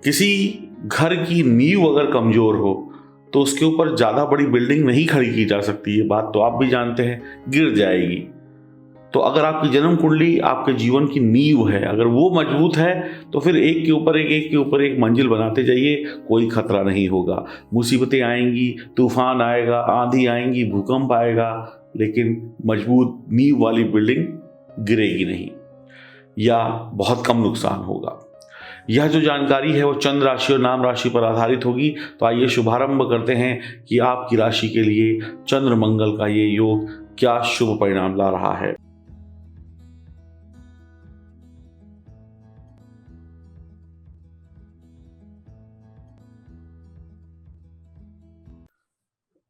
किसी घर की नींव अगर कमजोर हो तो उसके ऊपर ज्यादा बड़ी बिल्डिंग नहीं खड़ी की जा सकती। ये बात तो आप भी जानते हैं, गिर जाएगी। तो अगर आपकी जन्म कुंडली आपके जीवन की नींव है, अगर वो मजबूत है तो फिर एक के ऊपर एक के ऊपर एक मंजिल बनाते जाइए, कोई खतरा नहीं होगा। मुसीबतें आएंगी, तूफान आएगा, आंधी आएंगी, भूकंप आएगा, लेकिन मजबूत नींव वाली बिल्डिंग गिरेगी नहीं या बहुत कम नुकसान होगा। यह जो जानकारी है वो चंद्र राशि और नाम राशि पर आधारित होगी। तो आइए शुभारंभ करते हैं कि आपकी राशि के लिए चंद्र मंगल का ये योग क्या शुभ परिणाम ला रहा है।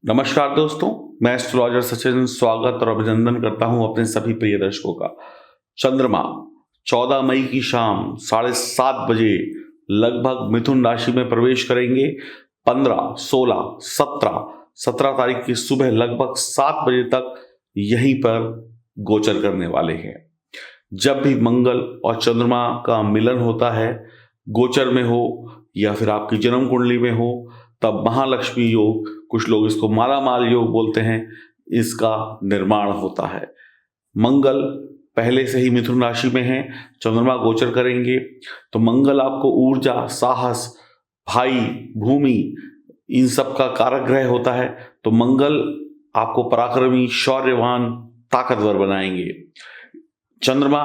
नमस्कार दोस्तों, मैं एस्ट्रोलॉजर सचिन स्वागत और अभिनंदन करता हूं अपने सभी प्रिय दर्शकों का। चंद्रमा 14 मई की शाम 7:30 बजे लगभग मिथुन राशि में प्रवेश करेंगे। 15, 16, 17 तारीख की सुबह लगभग 7 बजे तक यहीं पर गोचर करने वाले हैं। जब भी मंगल और चंद्रमा का मिलन होता है, गोचर में हो या फिर आपकी जन्म कुंडली में हो, तब महालक्ष्मी योग, कुछ लोग इसको मालामाल योग बोलते हैं, इसका निर्माण होता है। मंगल पहले से ही मिथुन राशि में है, चंद्रमा गोचर करेंगे तो मंगल आपको ऊर्जा, साहस, भाई, भूमि, इन सब का कारक ग्रह होता है। तो मंगल आपको पराक्रमी, शौर्यवान, ताकतवर बनाएंगे। चंद्रमा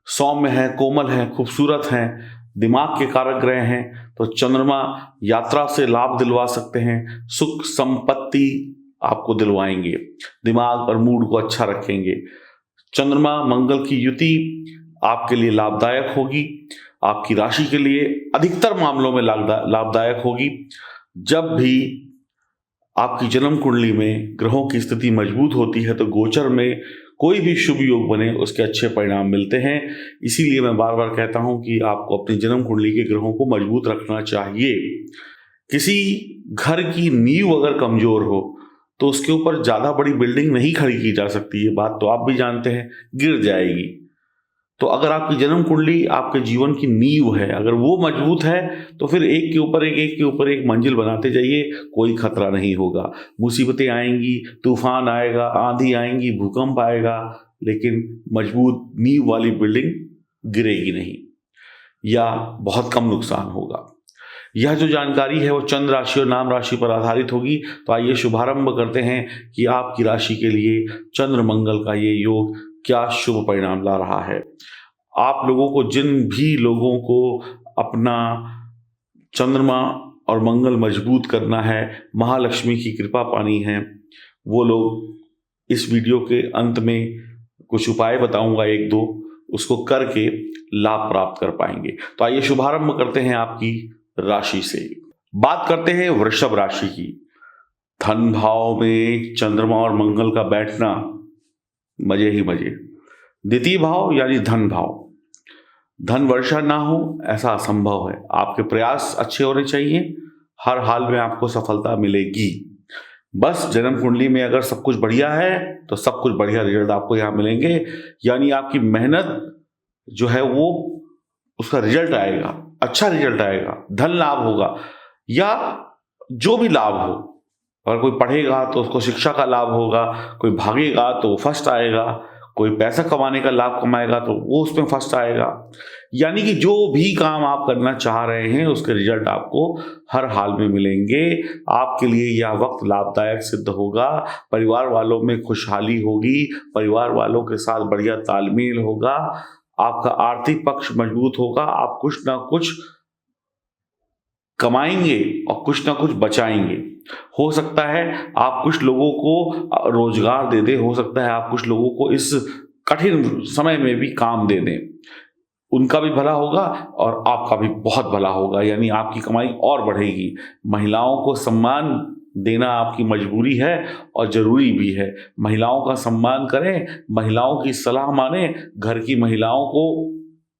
सौम्य है, कोमल है, खूबसूरत है, दिमाग के कारक ग्रह हैं। तो चंद्रमा यात्रा से लाभ दिलवा सकते हैं, सुख संपत्ति आपको दिलवाएंगे, दिमाग और मूड को अच्छा रखेंगे। चंद्रमा मंगल की युति आपके लिए लाभदायक होगी, आपकी राशि के लिए अधिकतर मामलों में लाभदायक होगी। जब भी आपकी जन्म कुंडली में ग्रहों की स्थिति मजबूत होती है तो गोचर में कोई भी शुभ योग बने उसके अच्छे परिणाम मिलते हैं। इसीलिए मैं बार बार कहता हूं कि आपको अपनी जन्म कुंडली के ग्रहों को मजबूत रखना चाहिए। किसी घर की नींव अगर कमजोर हो तो उसके ऊपर ज्यादा बड़ी बिल्डिंग नहीं खड़ी की जा सकती। ये बात तो आप भी जानते हैं, गिर जाएगी। तो अगर आपकी जन्म कुंडली आपके जीवन की नींव है, अगर वो मजबूत है तो फिर एक के ऊपर एक मंजिल बनाते जाइए, कोई खतरा नहीं होगा। मुसीबतें आएंगी, तूफान आएगा, आंधी आएंगी, भूकंप आएगा, लेकिन मजबूत नींव वाली बिल्डिंग गिरेगी नहीं या बहुत कम नुकसान होगा। यह जो जानकारी है वो चंद्र राशि और नाम राशि पर आधारित होगी। तो आइए शुभारंभ करते हैं कि आपकी राशि के लिए चंद्र मंगल का ये योग क्या शुभ परिणाम ला रहा है। आप लोगों को, जिन भी लोगों को अपना चंद्रमा और मंगल मजबूत करना है, महालक्ष्मी की कृपा पानी है, वो लोग इस वीडियो के अंत में कुछ उपाय बताऊंगा, 1-2 उसको करके लाभ प्राप्त कर पाएंगे। तो आइए शुभारंभ करते हैं आपकी राशि से। बात करते हैं वृषभ राशि की। धन भाव में चंद्रमा और मंगल का बैठना मजे ही मजे। द्वितीय भाव यानी धन भाव, धन वर्षा ना हो ऐसा असंभव है। आपके प्रयास अच्छे होने चाहिए, हर हाल में आपको सफलता मिलेगी। बस जन्म कुंडली में अगर सब कुछ बढ़िया है तो सब कुछ बढ़िया रिजल्ट आपको यहां मिलेंगे। यानी आपकी मेहनत जो है वो, उसका रिजल्ट आएगा, अच्छा रिजल्ट आएगा, धन लाभ होगा या जो भी लाभ हो। अगर कोई पढ़ेगा तो उसको शिक्षा का लाभ होगा, कोई भागेगा तो फर्स्ट आएगा, कोई पैसा कमाने का लाभ कमाएगा तो वो उसमें फर्स्ट आएगा। यानी कि जो भी काम आप करना चाह रहे हैं उसके रिजल्ट आपको हर हाल में मिलेंगे। आपके लिए यह वक्त लाभदायक सिद्ध होगा। परिवार वालों में खुशहाली होगी, परिवार वालों के साथ बढ़िया तालमेल होगा, आपका आर्थिक पक्ष मजबूत होगा, आप कुछ ना कुछ कमाएंगे और कुछ ना कुछ बचाएंगे। हो सकता है आप कुछ लोगों को रोजगार दे दें, हो सकता है आप कुछ लोगों को इस कठिन समय में भी काम दे दें। उनका भी भला होगा और आपका भी बहुत भला होगा, यानी आपकी कमाई और बढ़ेगी। महिलाओं को सम्मान देना आपकी मजबूरी है और जरूरी भी है। महिलाओं का सम्मान करें, महिलाओं की सलाह माने, घर की महिलाओं को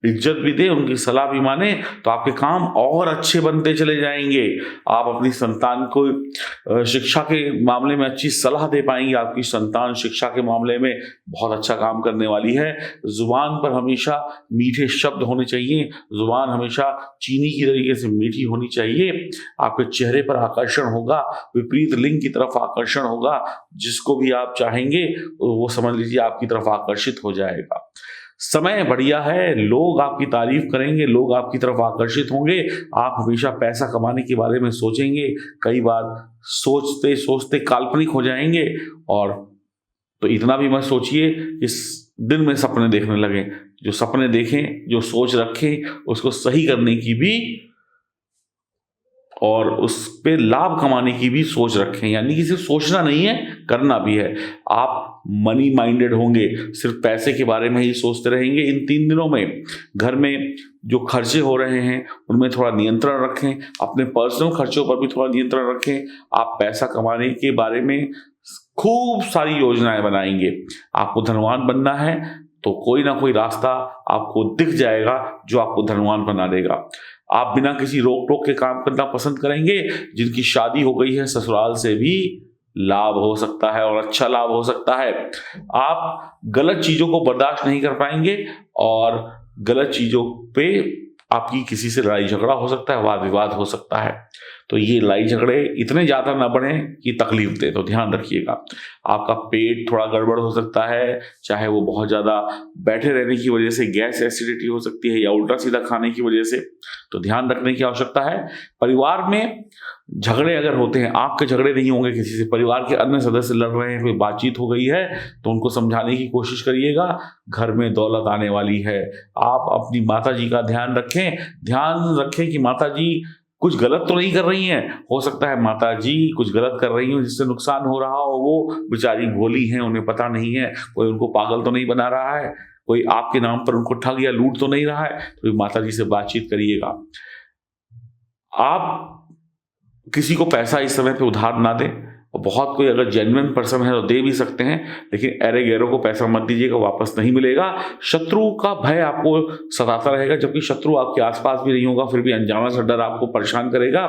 इज्जत भी दे, उनकी सलाह भी माने, तो आपके काम और अच्छे बनते चले जाएंगे। आप अपनी संतान को शिक्षा के मामले में अच्छी सलाह दे पाएंगे। आपकी संतान शिक्षा के मामले में बहुत अच्छा काम करने वाली है। जुबान पर हमेशा मीठे शब्द होने चाहिए, जुबान हमेशा चीनी की तरीके से मीठी होनी चाहिए। आपके चेहरे पर आकर्षण होगा, विपरीत लिंग की तरफ आकर्षण होगा। जिसको भी आप चाहेंगे वो समझ लीजिए आपकी तरफ आकर्षित हो जाएगा। समय बढ़िया है, लोग आपकी तारीफ करेंगे, लोग आपकी तरफ आकर्षित होंगे। आप हमेशा पैसा कमाने के बारे में सोचेंगे, कई बार सोचते सोचते काल्पनिक हो जाएंगे। और तो इतना भी मत सोचिए इस दिन में सपने देखने लगे। जो सपने देखें, जो सोच रखें, उसको सही करने की भी और उस पे लाभ कमाने की भी सोच रखें। यानी कि सिर्फ सोचना नहीं है, करना भी है। आप मनी माइंडेड होंगे, सिर्फ पैसे के बारे में ही सोचते रहेंगे। इन 3 दिनों में घर में जो खर्चे हो रहे हैं उनमें थोड़ा नियंत्रण रखें, अपने पर्सनल खर्चों पर भी थोड़ा नियंत्रण रखें। आप पैसा कमाने के बारे में खूब सारी योजनाएं बनाएंगे। आपको धनवान बनना है तो कोई ना कोई रास्ता आपको दिख जाएगा जो आपको धनवान बना देगा। आप बिना किसी रोक टोक के काम करना पसंद करेंगे। जिनकी शादी हो गई है, ससुराल से भी लाभ हो सकता है और अच्छा लाभ हो सकता है। आप गलत चीजों को बर्दाश्त नहीं कर पाएंगे और गलत चीजों पे आपकी किसी से लड़ाई झगड़ा हो सकता है, वाद विवाद हो सकता है। तो ये लड़ाई झगड़े इतने ज्यादा ना बढ़े कि तकलीफ दे, तो ध्यान रखिएगा। आपका पेट थोड़ा गड़बड़ हो सकता है, चाहे वो बहुत ज्यादा बैठे रहने की वजह से गैस एसिडिटी हो सकती है या उल्टा सीधा खाने की वजह से, तो ध्यान रखने की आवश्यकता है। परिवार में झगड़े अगर होते हैं, आपके झगड़े नहीं होंगे किसी से, परिवार के अन्य सदस्य लड़ रहे हैं, कोई बातचीत हो गई है तो उनको समझाने की कोशिश करिएगा। घर में दौलत आने वाली है। आप अपनी माता जी का ध्यान रखें कि माता जी कुछ गलत तो नहीं कर रही हैं। हो सकता है माता जी कुछ गलत कर रही हो जिससे नुकसान हो रहा हो, वो बेचारी भोली हैं, उन्हें पता नहीं है, कोई उनको पागल तो नहीं बना रहा है, कोई आपके नाम पर उनको ठग या लूट तो नहीं रहा है। तो माता जी से बातचीत करिएगा। आप किसी को पैसा इस समय पे उधार ना दें। और बहुत कोई अगर जेन्युइन पर्सन है तो दे भी सकते हैं, लेकिन एरे गैरों को पैसा मत दीजिएगा, वापस नहीं मिलेगा। शत्रु का भय आपको सताता रहेगा, जबकि शत्रु आपके आसपास भी नहीं होगा, फिर भी अनजाना सा डर आपको परेशान करेगा।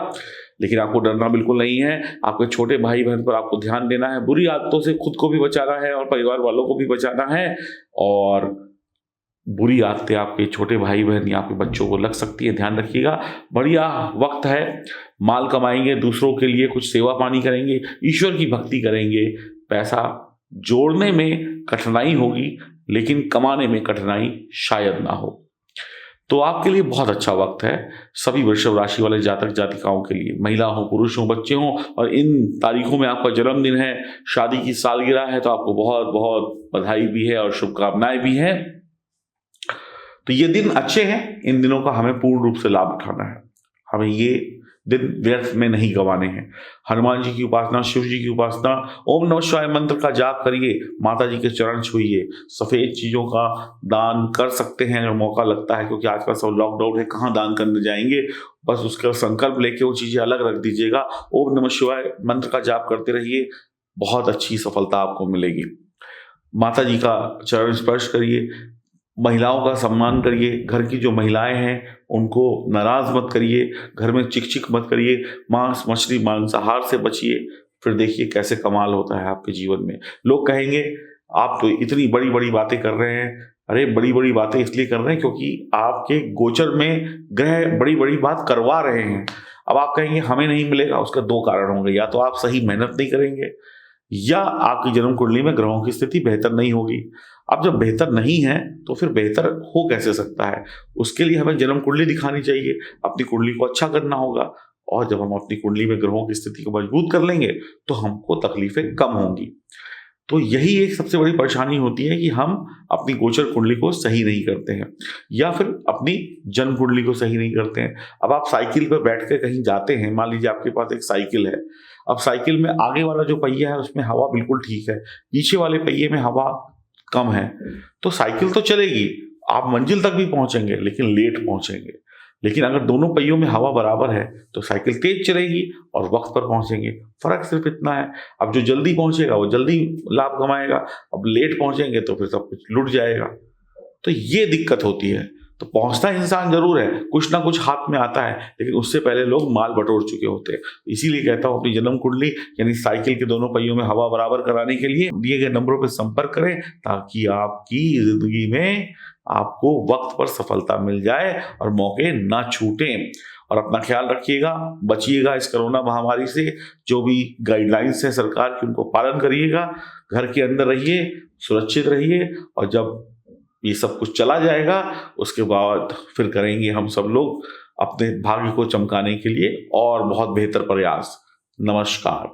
लेकिन आपको डरना बिल्कुल नहीं है। आपके छोटे भाई बहन पर आपको ध्यान देना है। बुरी आदतों से खुद को भी बचाना है और परिवार वालों को भी बचाना है। और बुरी आदतें आपके छोटे भाई बहन या आपके बच्चों को लग सकती है, ध्यान रखिएगा। बढ़िया वक्त है, माल कमाएंगे, दूसरों के लिए कुछ सेवा पानी करेंगे, ईश्वर की भक्ति करेंगे। पैसा जोड़ने में कठिनाई होगी लेकिन कमाने में कठिनाई शायद ना हो। तो आपके लिए बहुत अच्छा वक्त है। सभी वृषभ राशि वाले जातक जातिकाओं के लिए, महिला हो, पुरुष हो, बच्चे हो, और इन तारीखों में आपका जन्मदिन है, शादी की सालगिरह है, तो आपको बहुत बहुत बधाई भी है और शुभकामनाएं भी हैं। तो ये दिन अच्छे हैं, इन दिनों का हमें पूर्ण रूप से लाभ उठाना है। हमें ये दिन व्यर्थ में नहीं गंवाने हैं। हनुमान जी की उपासना, शिव जी की उपासना, ओम नमः शिवाय मंत्र का जाप करिए, माता जी के चरण छुइए, सफेद चीजों का दान कर सकते हैं अगर मौका लगता है, क्योंकि आजकल सब लॉकडाउन है, कहाँ दान करने जाएंगे। बस उसका संकल्प लेके वो चीजें अलग रख दीजिएगा। ओम नमः शिवाय मंत्र का जाप करते रहिए, बहुत अच्छी सफलता आपको मिलेगी। माता जी का चरण स्पर्श करिए, महिलाओं का सम्मान करिए। घर की जो महिलाएं हैं उनको नाराज मत करिए, घर में चिक चिक मत करिए, मांस मछली मांसाहार से बचिए। फिर देखिए कैसे कमाल होता है आपके जीवन में। लोग कहेंगे आप तो इतनी बड़ी बड़ी बातें कर रहे हैं। अरे बड़ी बड़ी बातें इसलिए कर रहे हैं क्योंकि आपके गोचर में ग्रह बड़ी बड़ी बात करवा रहे हैं। अब आप कहेंगे हमें नहीं मिलेगा, उसका 2 कारण होंगे। या तो आप सही मेहनत नहीं करेंगे या आपकी जन्म कुंडली में ग्रहों की स्थिति बेहतर नहीं होगी। अब जब बेहतर नहीं है तो फिर बेहतर हो कैसे सकता है? उसके लिए हमें जन्म कुंडली दिखानी चाहिए, अपनी कुंडली को अच्छा करना होगा। और जब हम अपनी कुंडली में ग्रहों की स्थिति को मजबूत कर लेंगे तो हमको तकलीफें कम होंगी। तो यही एक सबसे बड़ी परेशानी होती है कि हम अपनी गोचर कुंडली को सही नहीं करते हैं या फिर अपनी जन्म कुंडली को सही नहीं करते हैं। अब आप साइकिल पर बैठ के कहीं जाते हैं, मान लीजिए आपके पास एक साइकिल है। अब साइकिल में आगे वाला जो पहिया है उसमें हवा बिल्कुल ठीक है, पीछे वाले पहिए में हवा कम है, तो साइकिल तो चलेगी, आप मंजिल तक भी पहुंचेंगे लेकिन लेट पहुंचेंगे। लेकिन अगर दोनों पहियों में हवा बराबर है तो साइकिल तेज चलेगी और वक्त पर पहुंचेंगे। फर्क सिर्फ इतना है। अब जो जल्दी पहुंचेगा वो जल्दी लाभ कमाएगा, अब लेट पहुंचेंगे तो फिर सब कुछ लुट जाएगा। तो ये दिक्कत होती है। तो पहुंचता इंसान जरूर है, कुछ ना कुछ हाथ में आता है, लेकिन उससे पहले लोग माल बटोर चुके होते हैं। इसीलिए कहता हूं अपनी जन्म कुंडली यानी साइकिल के दोनों पहियों में हवा बराबर कराने के लिए दिए गए नंबरों पर संपर्क करें, ताकि आपकी जिंदगी में आपको वक्त पर सफलता मिल जाए और मौके ना छूटें। और अपना ख्याल रखिएगा, बचिएगा इस कोरोना महामारी से। जो भी गाइडलाइंस है सरकार की उनको पालन करिएगा, घर के अंदर रहिए, सुरक्षित रहिए, और जब ये सब कुछ चला जाएगा उसके बाद फिर करेंगे हम सब लोग अपने भाग्य को चमकाने के लिए और बहुत बेहतर प्रयास। नमस्कार।